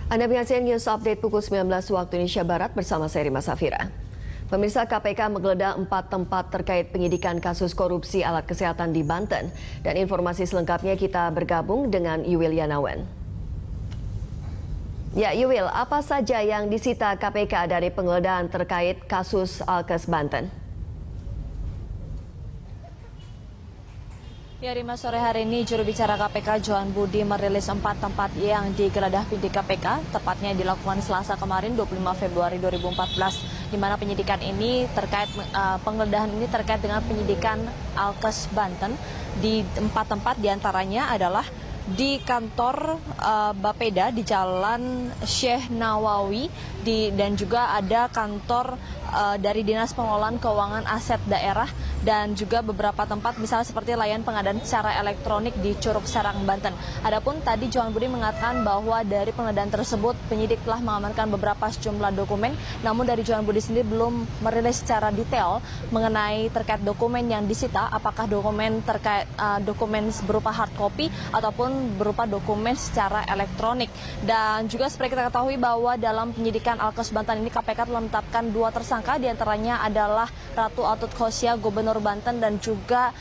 Anda menyaksikan News Update pukul 19 waktu Indonesia Barat bersama saya Rima Safira. Pemirsa, KPK menggeledah 4 tempat terkait penyidikan kasus korupsi alat kesehatan di Banten. Dan informasi selengkapnya kita bergabung dengan Yuwil Yanawan. Ya, Yuwil, apa saja yang disita KPK dari penggeledahan terkait kasus Alkes Banten? Ya, Rima, sore hari ini juru bicara KPK Johan Budi merilis 4 tempat yang digeledah penyidik KPK, tepatnya dilakukan Selasa kemarin 25 Februari 2014, di mana penyidikan ini terkait penggeledahan ini terkait dengan penyidikan Alkes Banten di 4 tempat, diantaranya adalah di kantor Bapeda di Jalan Syekh Nawawi dan juga ada kantor dari Dinas Pengelolaan Keuangan Aset Daerah dan juga beberapa tempat misalnya seperti layanan pengadaan secara elektronik di Curug Serang, Banten. Adapun tadi Johan Budi mengatakan bahwa dari penggeledahan tersebut penyidik telah mengamankan beberapa sejumlah dokumen, namun dari Johan Budi sendiri belum merilis secara detail mengenai terkait dokumen yang disita, apakah dokumen terkait dokumen berupa hard copy ataupun berupa dokumen secara elektronik. Dan juga seperti kita ketahui bahwa dalam penyidikan Alkes Banten ini KPK telah menetapkan 2 tersangka, diantaranya adalah Ratu Atut Khosia, Gubernur Banten, dan juga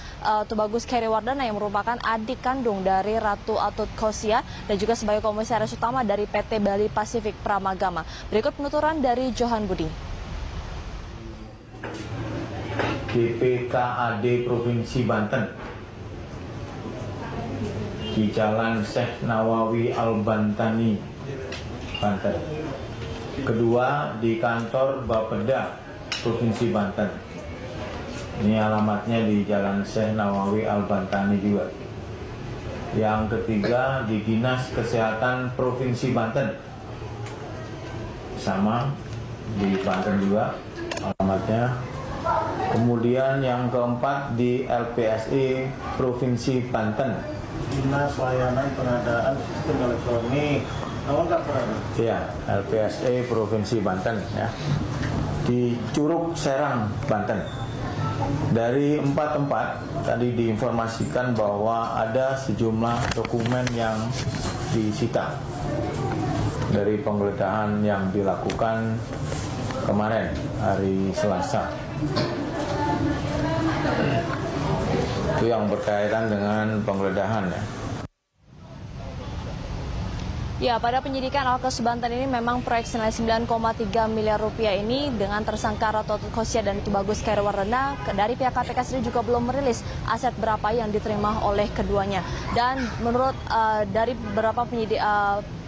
Tubagus Keriwardana yang merupakan adik kandung dari Ratu Atut Khosia dan juga sebagai komisaris utama dari PT Bali Pacific Pramagama. Berikut penuturan dari Johan Budi. BPKAD Provinsi Banten di Jalan Syekh Nawawi Al-Bantani, Banten. Kedua di kantor Bapeda Provinsi Banten. Ini alamatnya di Jalan Syekh Nawawi Al-Bantani juga. Yang ketiga di Dinas Kesehatan Provinsi Banten. Sama di Banten juga alamatnya. Kemudian yang keempat di LPSI Provinsi Banten. Dinas Layanan Pengadaan Sistem Elektronik. Ya, LPSI Provinsi Banten ya. Di Curug Serang, Banten. Dari 4 tempat tadi diinformasikan bahwa ada sejumlah dokumen yang disita dari penggeledahan yang dilakukan kemarin hari Selasa. Itu yang berkaitan dengan penggeledahan ya. Ya, pada penyidikan Alkes Banten ini memang proyek senilai 9,3 miliar rupiah ini dengan tersangka Ratu Atut Khosia dan Tubagus Keriwardana, dari pihak KPK sendiri juga belum merilis aset berapa yang diterima oleh keduanya. Dan menurut dari beberapa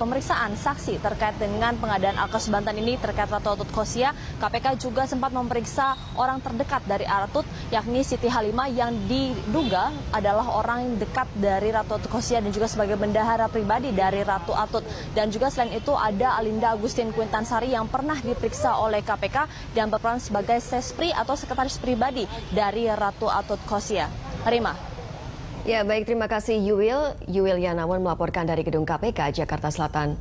pemeriksaan saksi terkait dengan pengadaan Alkes Banten ini terkait Ratu Atut Khosia, KPK juga sempat memeriksa orang terdekat dari Atut, yakni Siti Halimah, yang diduga adalah orang dekat dari Ratu Atut Khosia dan juga sebagai bendahara pribadi dari Ratu Atut. Dan juga selain itu ada Alinda Agustin Quintansari yang pernah diperiksa oleh KPK dan berperan sebagai sespri atau sekretaris pribadi dari Ratu Atut Khosia. Rima. Ya, baik, terima kasih Yuwil Yanawan melaporkan dari Gedung KPK Jakarta Selatan.